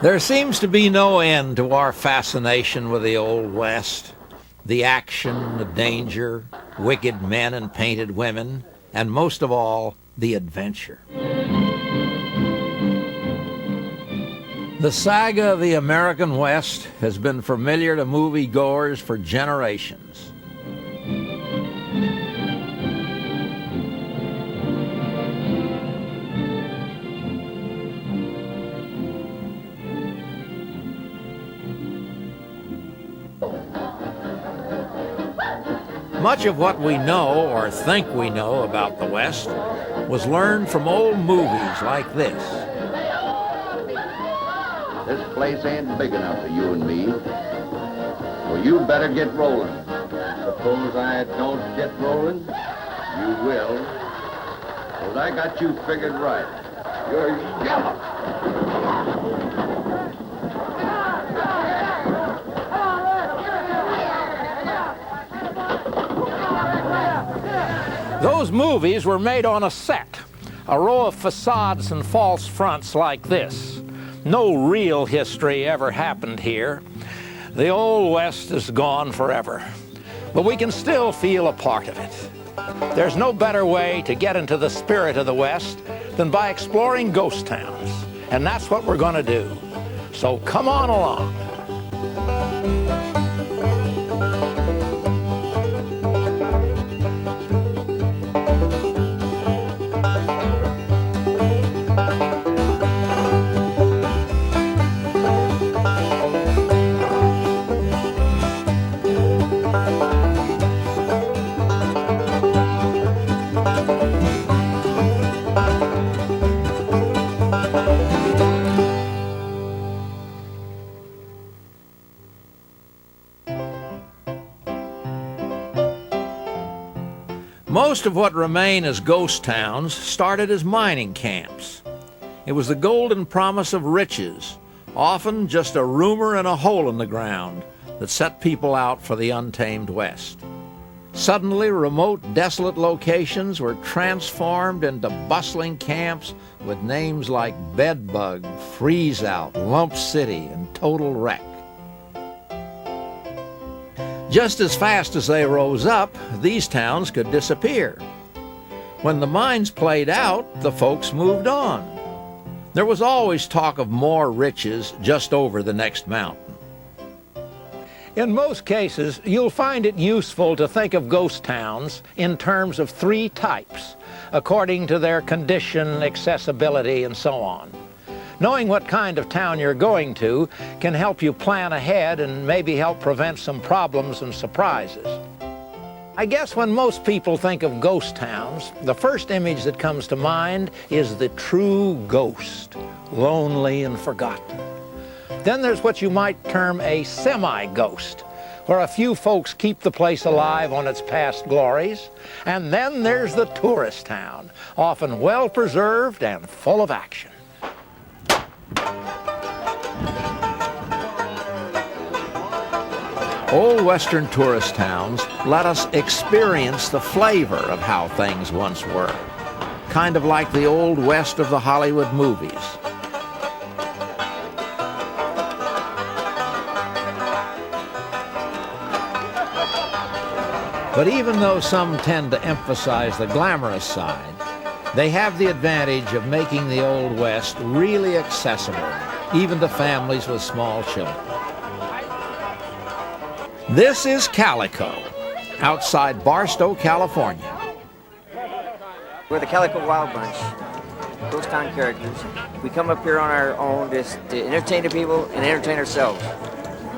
There seems to be no end to our fascination with the Old West. The action, the danger, wicked men and painted women, and most of all, the adventure. The saga of the American West has been familiar to moviegoers for generations. Much of what we know or think we know about the West was learned from old movies like this. This place ain't big enough for you and me, so you better get rolling. Suppose I don't get rolling? You will. 'Cause I got you figured right. You're yellow. Those movies were made on a set, a row of facades and false fronts like this. No real history ever happened here. The Old West is gone forever, but we can still feel a part of it. There's no better way to get into the spirit of the West than by exploring ghost towns, and that's what we're going to do. So come on along. Most of what remain as ghost towns started as mining camps. It was the golden promise of riches, often just a rumor and a hole in the ground, that set people out for the untamed West. Suddenly, remote, desolate locations were transformed into bustling camps with names like Bedbug, Freezeout, Lump City, and Total Wreck. Just as fast as they rose up, these towns could disappear. When the mines played out, the folks moved on. There was always talk of more riches just over the next mountain. In most cases, you'll find it useful to think of ghost towns in terms of three types, according to their condition, accessibility, and so on. Knowing what kind of town you're going to can help you plan ahead and maybe help prevent some problems and surprises. I guess when most people think of ghost towns, the first image that comes to mind is the true ghost, lonely and forgotten. Then there's what you might term a semi-ghost, where a few folks keep the place alive on its past glories. And then there's the tourist town, often well-preserved and full of action. Old Western tourist towns let us experience the flavor of how things once were, kind of like the Old West of the Hollywood movies. But even though some tend to emphasize the glamorous side, they have the advantage of making the Old West really accessible, even to families with small children. This is CALICO, outside Barstow, California. We're the CALICO Wild Bunch, ghost town characters. We come up here on our own just to entertain the people and entertain ourselves.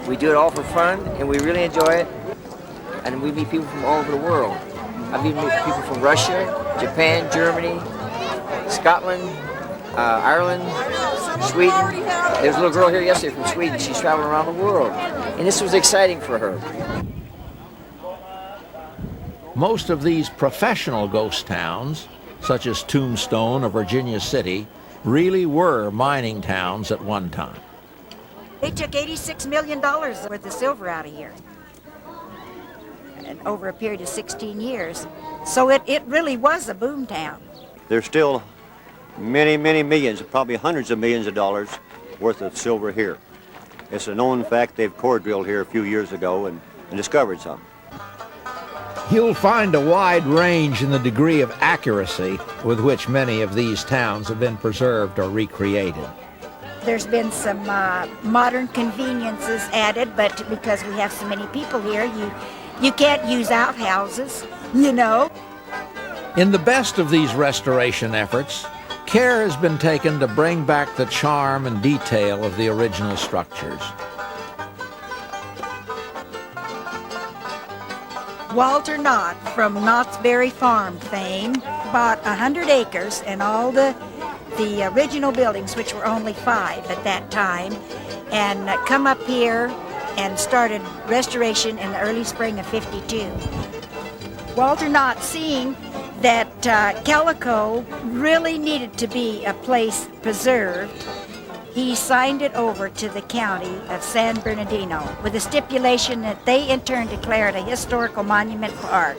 We do it all for fun, and we really enjoy it. And we meet people from all over the world. I've even met people from Russia, Japan, Germany, Scotland, Ireland, Sweden. There was a little girl here yesterday from Sweden. She's traveling around the world. And this was exciting for her. Most of these professional ghost towns, such as Tombstone or Virginia City, really were mining towns at one time. They took $86 million worth of silver out of here. And over a period of 16 years. So it really was a boom town. There's still many, many millions, probably hundreds of millions of dollars worth of silver here. It's a known fact they've core drilled here a few years ago and discovered some. You'll find a wide range in the degree of accuracy with which many of these towns have been preserved or recreated. There's been some modern conveniences added, but because we have so many people here, you can't use outhouses, you know. In the best of these restoration efforts, care has been taken to bring back the charm and detail of the original structures. Walter Knott from Knott's Berry Farm fame bought 100 acres and all the original buildings, which were only 5 at that time, and come up here and started restoration in the early spring of '52. Walter Knott, seeing that CALICO really needed to be a place preserved, he signed it over to the county of San Bernardino with a stipulation that they in turn declare it a historical monument park.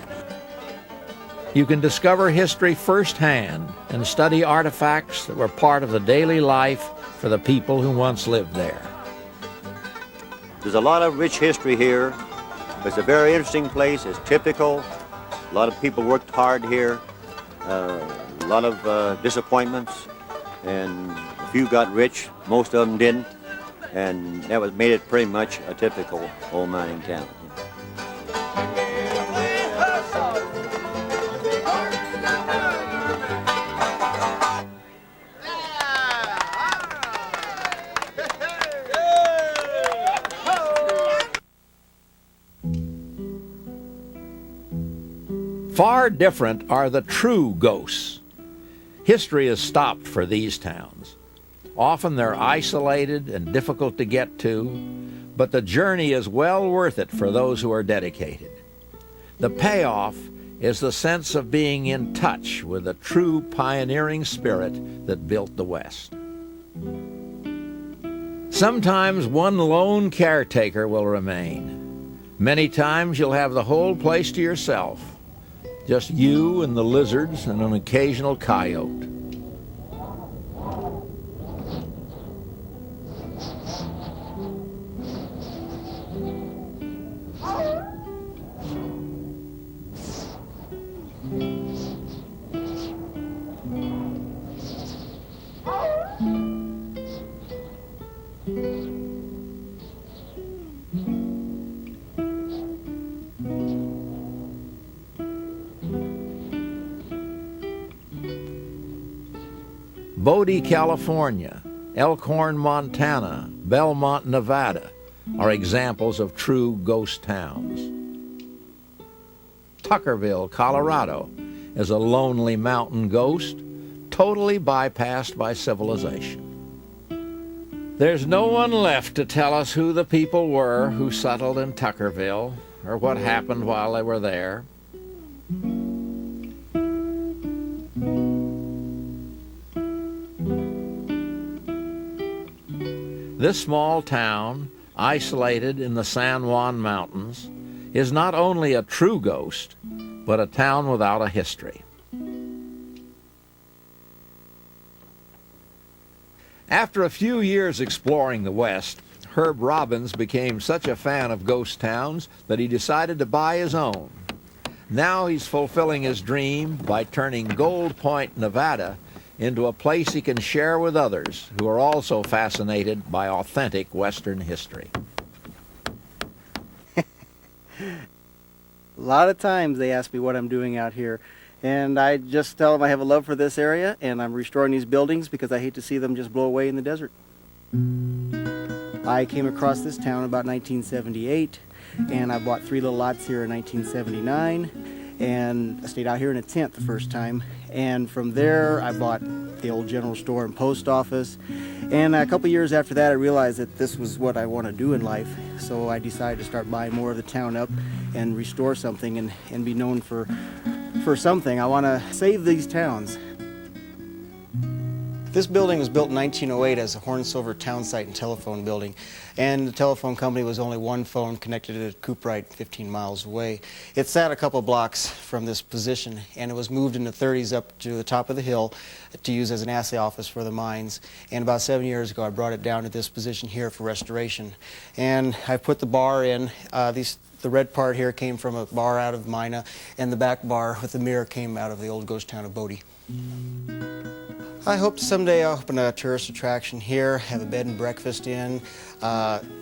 You can discover history firsthand and study artifacts that were part of the daily life for the people who once lived there. There's a lot of rich history here. It's a very interesting place. It's typical. A lot of people worked hard here. A lot of disappointments, and a few got rich. Most of them didn't, and that made it pretty much a typical old mining town. Far different are the true ghosts. History is stopped for these towns. Often they're isolated and difficult to get to, but the journey is well worth it for those who are dedicated. The payoff is the sense of being in touch with the true pioneering spirit that built the West. Sometimes one lone caretaker will remain. Many times you'll have the whole place to yourself. Just you and the lizards and an occasional coyote. Bodie, California, Elkhorn, Montana, Belmont, Nevada are examples of true ghost towns. Tuckerville, Colorado is a lonely mountain ghost, totally bypassed by civilization. There's no one left to tell us who the people were who settled in Tuckerville or what happened while they were there. This small town, isolated in the San Juan Mountains, is not only a true ghost, but a town without a history. After a few years exploring the West, Herb Robbins became such a fan of ghost towns that he decided to buy his own. Now he's fulfilling his dream by turning Gold Point, Nevada, into a place he can share with others who are also fascinated by authentic Western history. A lot of times they ask me what I'm doing out here, and I just tell them I have a love for this area and I'm restoring these buildings because I hate to see them just blow away in the desert. I came across this town about 1978, and I bought 3 little lots here in 1979. And I stayed out here in a tent the first time, and from there I bought the old general store and post office, and a couple years after that I realized that this was what I want to do in life, so I decided to start buying more of the town up and restore something and be known for something. I want to save these towns. This building was built in 1908 as a Horn Silver town site and telephone building, and the telephone company was only one phone connected to Cooperite 15 miles away. It sat a couple blocks from this position, and it was moved in the 30s up to the top of the hill to use as an assay office for the mines. And about 7 years ago, I brought it down to this position here for restoration. And I put the bar in. The red part here came from a bar out of Mina, and the back bar with the mirror came out of the old ghost town of BODIE. I hope someday I'll open a tourist attraction here, have a bed and breakfast in,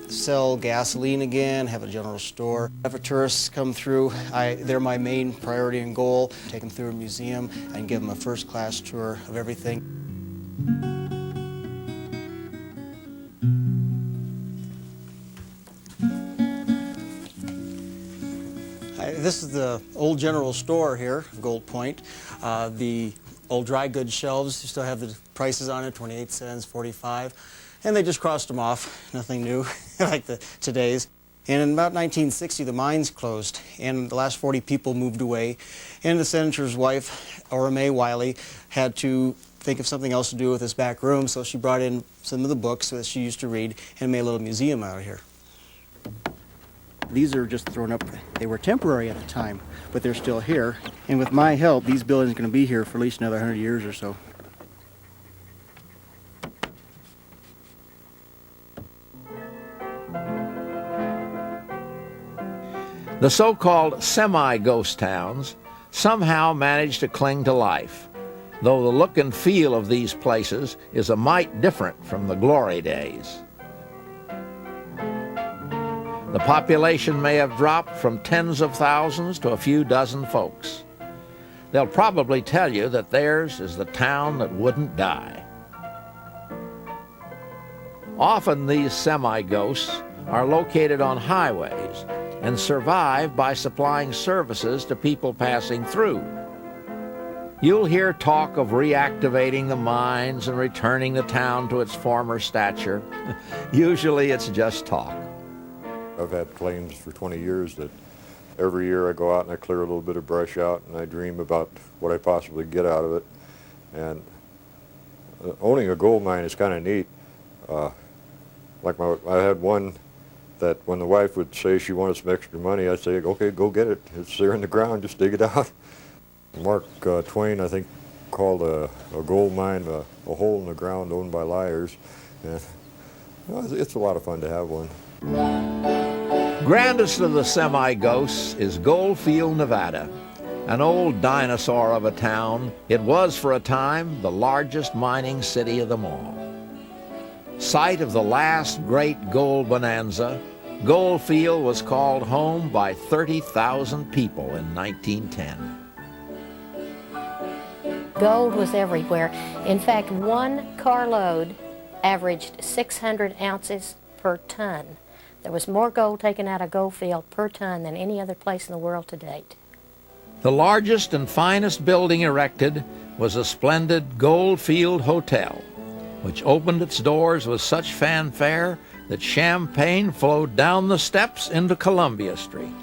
sell gasoline again, have a general store. If tourists come through, they're my main priority and goal. Take them through a museum and give them a first-class tour of everything. This is the old general store here, Gold Point. The old dry goods shelves, you still have the prices on it, 28 cents, 45, and they just crossed them off, nothing new like today's. And in about 1960, the mines closed, and the last 40 people moved away, and the senator's wife, Ora Mae Wiley, had to think of something else to do with this back room, so she brought in some of the books that she used to read and made a little museum out of here. These are just thrown up. They were temporary at the time, but they're still here. And with my help, these buildings are going to be here for at least another 100 years or so. The so-called semi-ghost towns somehow manage to cling to life, though the look and feel of these places is a mite different from the glory days. The population may have dropped from tens of thousands to a few dozen folks. They'll probably tell you that theirs is the town that wouldn't die. Often these semi-ghosts are located on highways and survive by supplying services to people passing through. You'll hear talk of reactivating the mines and returning the town to its former stature. Usually it's just talk. I've had claims for 20 years that every year I go out and I clear a little bit of brush out and I dream about what I possibly get out of it. And owning a gold mine is kind of neat. I had one that when the wife would say she wanted some extra money, I'd say, okay, go get it. It's there in the ground, just dig it out. Mark Twain, I think, called a gold mine a hole in the ground owned by liars. And, it's a lot of fun to have one. Grandest of the semi-ghosts is Goldfield, Nevada. An old dinosaur of a town, it was for a time the largest mining city of them all. Site of the last great gold bonanza, Goldfield was called home by 30,000 people in 1910. Gold was everywhere. In fact, one carload averaged 600 ounces per ton. There was more gold taken out of Goldfield per ton than any other place in the world to date. The largest and finest building erected was a splendid Goldfield Hotel, which opened its doors with such fanfare that champagne flowed down the steps into Columbia Street.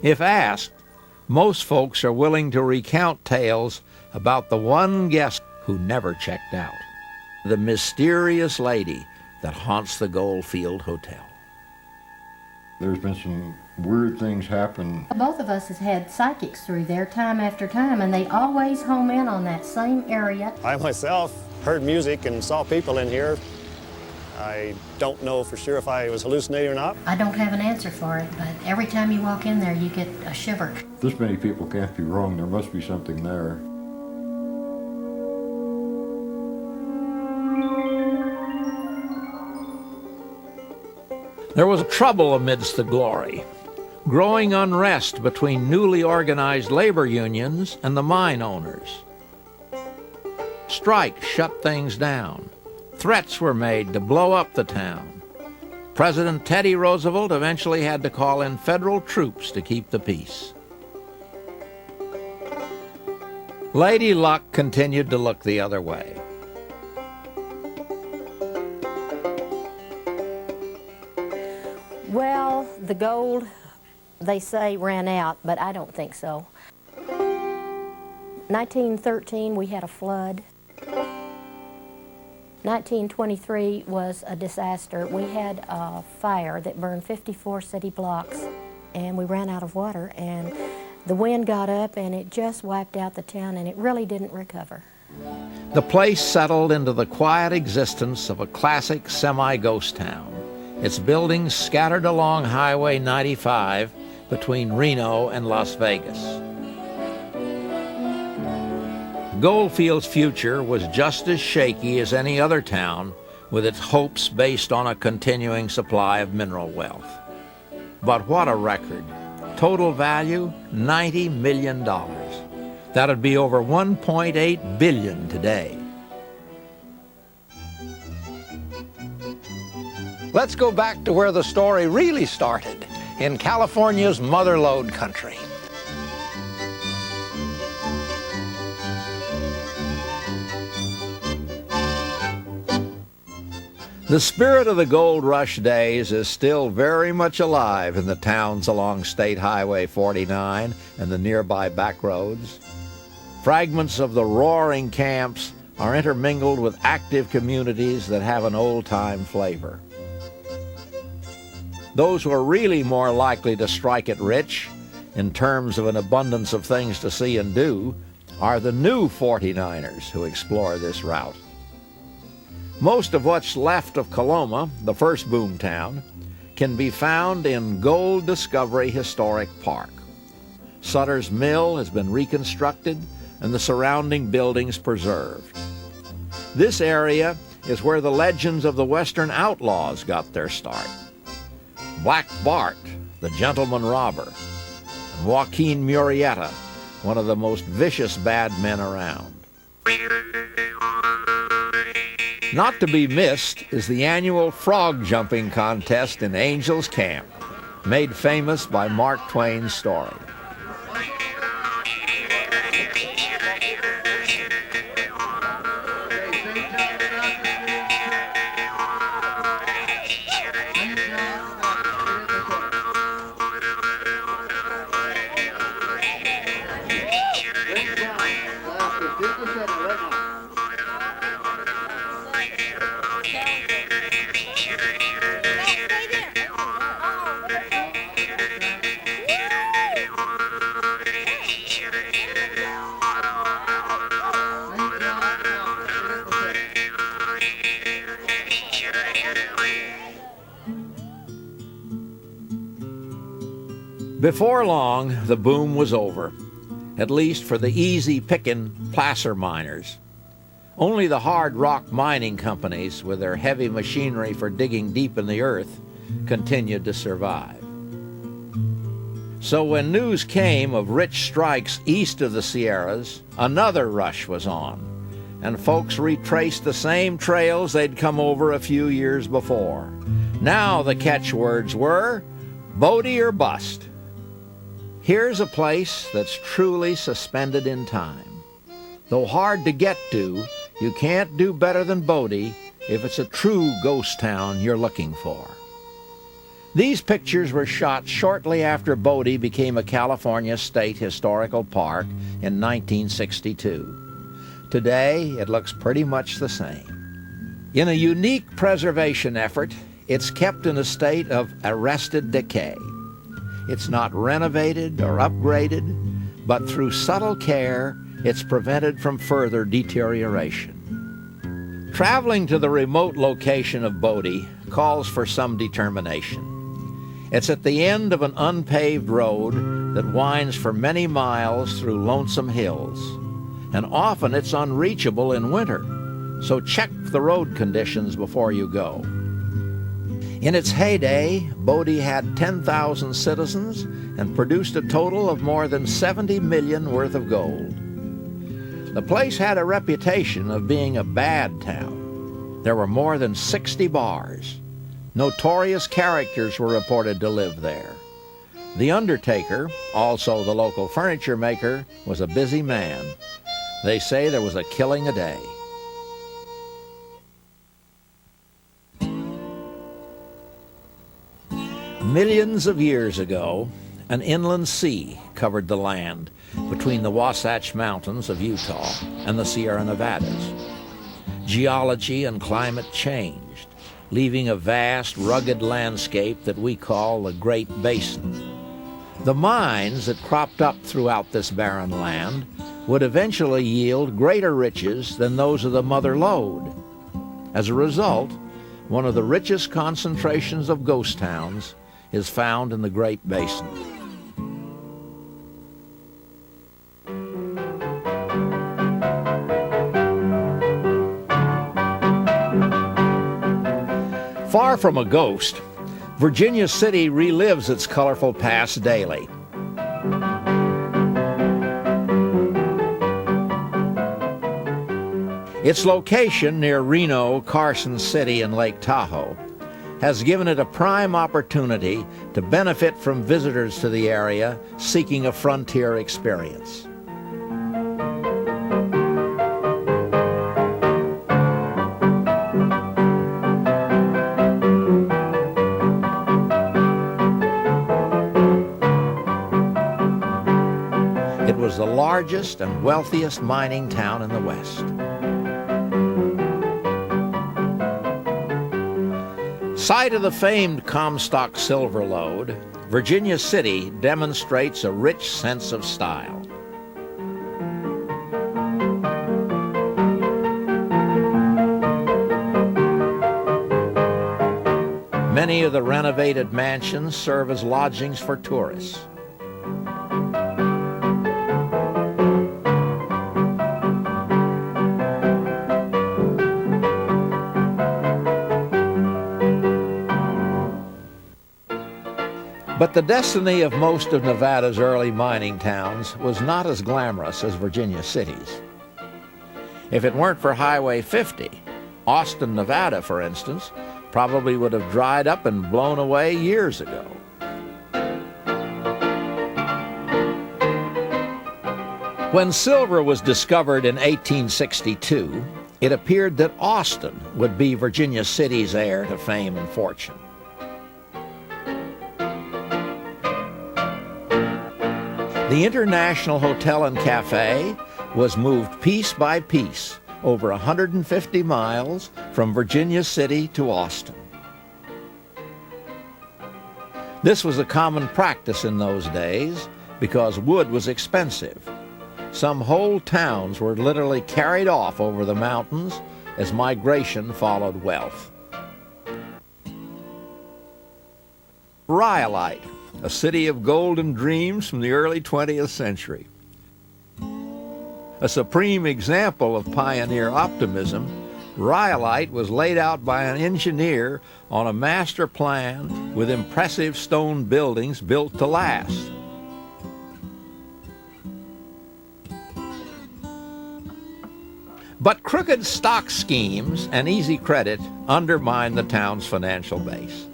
If asked, most folks are willing to recount tales about the one guest who never checked out, the mysterious lady that haunts the Goldfield Hotel. There's been some weird things happen. Both of us have had psychics through there time after time, and they always home in on that same area. I myself heard music and saw people in here. I don't know for sure if I was hallucinating or not. I don't have an answer for it, but every time you walk in there, you get a shiver. This many people can't be wrong. There must be something there. There was trouble amidst the glory, growing unrest between newly organized labor unions and the mine owners. Strikes shut things down. Threats were made to blow up the town. President Teddy Roosevelt eventually had to call in federal troops to keep the peace. Lady Luck continued to look the other way. Well, the gold, they say, ran out, but I don't think so. 1913, we had a flood. 1923 was a disaster. We had a fire that burned 54 city blocks, and we ran out of water, and the wind got up, and it just wiped out the town, and it really didn't recover. The place settled into the quiet existence of a classic semi-ghost town, its buildings scattered along Highway 95 between Reno and Las Vegas. Goldfield's future was just as shaky as any other town, with its hopes based on a continuing supply of mineral wealth. But what a record. Total value, $90 million. That'd be over $1.8 billion today. Let's go back to where the story really started, in California's mother lode country. The spirit of the gold rush days is still very much alive in the towns along State Highway 49 and the nearby back roads. Fragments of the roaring camps are intermingled with active communities that have an old-time flavor. Those who are really more likely to strike it rich, in terms of an abundance of things to see and do, are the new 49ers who explore this route. Most of what's left of Coloma, the first boom town, can be found in Gold Discovery Historic Park. Sutter's Mill has been reconstructed and the surrounding buildings preserved. This area is where the legends of the Western outlaws got their start. Black Bart, the gentleman robber, and Joaquin Murrieta, one of the most vicious bad men around. Not to be missed is the annual frog jumping contest in Angels Camp, made famous by Mark Twain's story. Before long, the boom was over, at least for the easy-picking placer miners. Only the hard rock mining companies, with their heavy machinery for digging deep in the earth, continued to survive. So when news came of rich strikes east of the Sierras, another rush was on, and folks retraced the same trails they'd come over a few years before. Now the catchwords were, BODIE or bust. Here's a place that's truly suspended in time. Though hard to get to, you can't do better than BODIE if it's a true ghost town you're looking for. These pictures were shot shortly after BODIE became a California State Historical Park in 1962. Today, it looks pretty much the same. In a unique preservation effort, it's kept in a state of arrested decay. It's not renovated or upgraded, but through subtle care, it's prevented from further deterioration. Traveling to the remote location of BODIE calls for some determination. It's at the end of an unpaved road that winds for many miles through lonesome hills, and often it's unreachable in winter, so check the road conditions before you go. In its heyday, BODIE had 10,000 citizens and produced a total of more than 70 million worth of gold. The place had a reputation of being a bad town. There were more than 60 bars. Notorious characters were reported to live there. The undertaker, also the local furniture maker, was a busy man. They say there was a killing a day. Millions of years ago, An inland sea covered the land between the Wasatch Mountains of Utah and the Sierra Nevadas. Geology and climate changed, leaving a vast, rugged landscape that we call the Great Basin. The mines that cropped up throughout this barren land would eventually yield greater riches than those of the Mother Lode. As a result, one of the richest concentrations of ghost towns is found in the Great Basin. Far from a ghost, Virginia City relives its colorful past daily. Its location near Reno, Carson City, and Lake Tahoe has given it a prime opportunity to benefit from visitors to the area seeking a frontier experience. It was the largest and wealthiest mining town in the West. Site of the famed Comstock silver lode, Virginia City demonstrates a rich sense of style. Many of the renovated mansions serve as lodgings for tourists. But the destiny of most of Nevada's early mining towns was not as glamorous as Virginia City's. If it weren't for Highway 50, Austin, Nevada, for instance, probably would have dried up and blown away years ago. When silver was discovered in 1862, it appeared that Austin would be Virginia City's heir to fame and fortune. The International Hotel and Cafe was moved piece by piece over 150 miles from Virginia City to Austin. This was a common practice in those days because wood was expensive. Some whole towns were literally carried off over the mountains as migration followed wealth. Rhyolite, a city of golden dreams from the early 20th century. A supreme example of pioneer optimism, Rhyolite was laid out by an engineer on a master plan with impressive stone buildings built to last. But crooked stock schemes and easy credit undermined the town's financial base.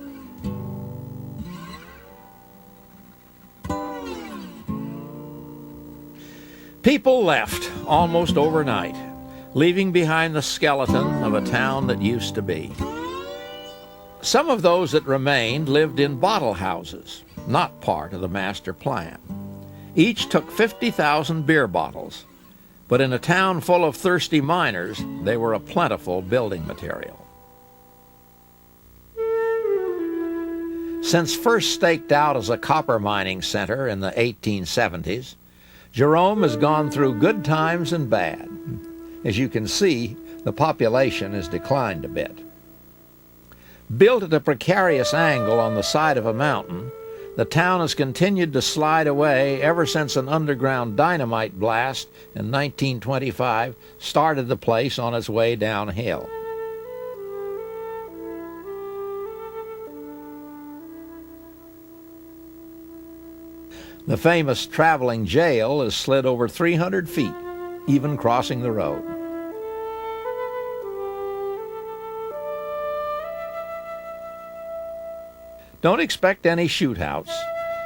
People left almost overnight, leaving behind the skeleton of a town that used to be. Some of those that remained lived in bottle houses, not part of the master plan. Each took 50,000 beer bottles, but in a town full of thirsty miners, they were a plentiful building material. Since first staked out as a copper mining center in the 1870s, Jerome has gone through good times and bad. As you can see, the population has declined a bit. Built at a precarious angle on the side of a mountain, the town has continued to slide away ever since an underground dynamite blast in 1925 started the place on its way downhill. The famous traveling jail has slid over 300 feet, even crossing the road. Don't expect any shootouts.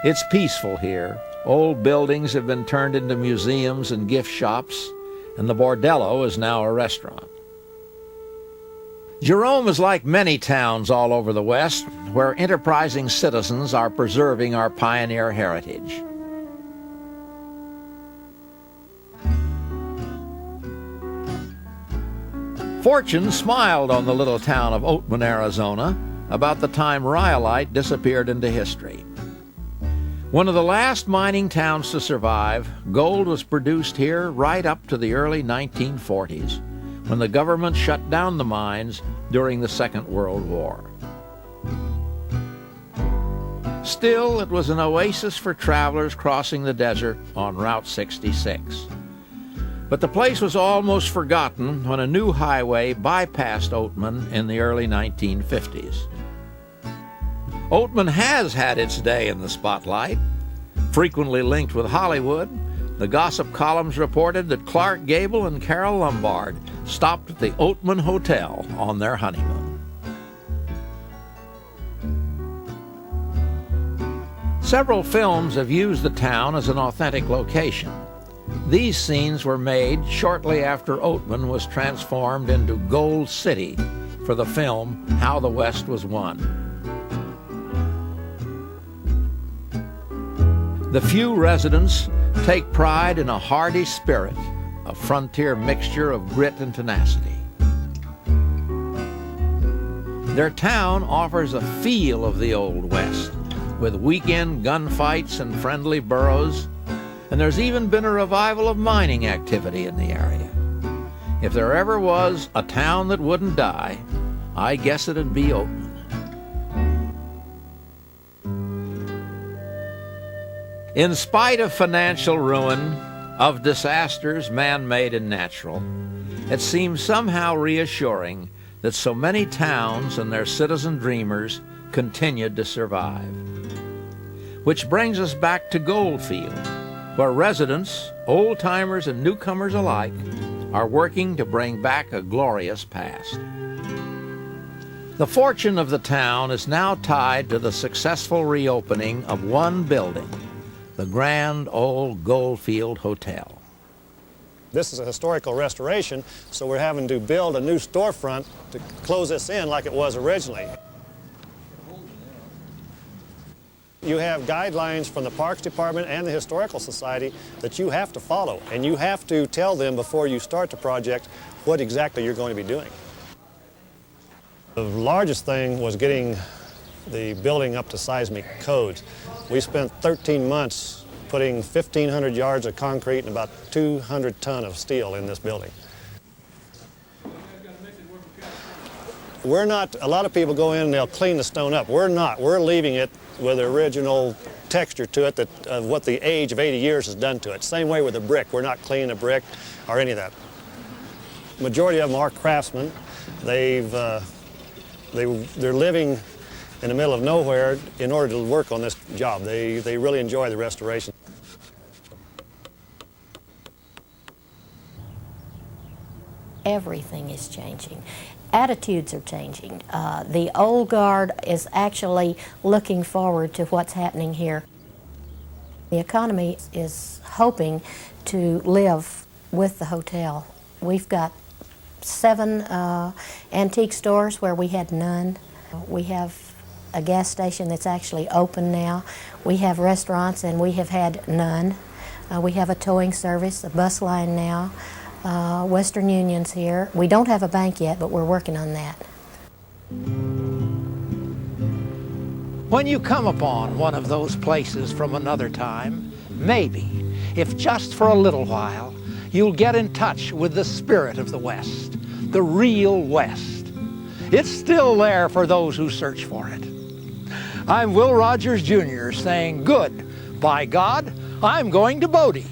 It's peaceful here. Old buildings have been turned into museums and gift shops, and the bordello is now a restaurant. Jerome is like many towns all over the West, where enterprising citizens are preserving our pioneer heritage. Fortune smiled on the little town of Oatman, Arizona, about the time rhyolite disappeared into history. One of the last mining towns to survive, gold was produced here right up to the early 1940s, when the government shut down the mines during the Second World War. Still, it was an oasis for travelers crossing the desert on Route 66. But the place was almost forgotten when a new highway bypassed Oatman in the early 1950s. Oatman has had its day in the spotlight. Frequently linked with Hollywood, the gossip columns reported that Clark Gable and Carole Lombard stopped at the Oatman Hotel on their honeymoon. Several films have used the town as an authentic location. These scenes were made shortly after Oatman was transformed into Gold City for the film How the West Was Won. The few residents take pride in a hardy spirit, a frontier mixture of grit and tenacity. Their town offers a feel of the Old West, with weekend gunfights and friendly burros, and there's even been a revival of mining activity in the area. If there ever was a town that wouldn't die, I guess it'd be Oatman. In spite of financial ruin, of disasters man-made and natural, it seems somehow reassuring that so many towns and their citizen dreamers continued to survive. Which brings us back to Goldfield, where residents, old-timers and newcomers alike, are working to bring back a glorious past. The fortune of the town is now tied to the successful reopening of one building, the grand old Goldfield Hotel. This is a historical restoration, so we're having to build a new storefront to close this in like it was originally. You have guidelines from the Parks Department and the Historical Society that you have to follow, and you have to tell them before you start the project what exactly you're going to be doing. The largest thing was getting the building up to seismic codes. We spent 13 months putting 1,500 yards of concrete and about 200 ton of steel in this building. We're not, a lot of people go in and they'll clean the stone up. We're not. We're leaving it with the original texture to it that of what the age of 80 years has done to it. Same way with the brick. We're not cleaning the brick or any of that. Majority of them are craftsmen. They're living in the middle of nowhere in order to work on this job. They really enjoy the restoration. Everything is changing. Attitudes are changing. The old guard is actually looking forward to what's happening here. The economy is hoping to live with the hotel. We've got 7 antique stores where we had none. We have a gas station that's actually open now. We have restaurants and we have had none. We have a towing service, a bus line now. Western Union's here. We don't have a bank yet, but we're working on that. When you come upon one of those places from another time, maybe, if just for a little while, you'll get in touch with the spirit of the West, the real West. It's still there for those who search for it. I'm Will Rogers, Jr. saying, good, by God, I'm going to BODIE.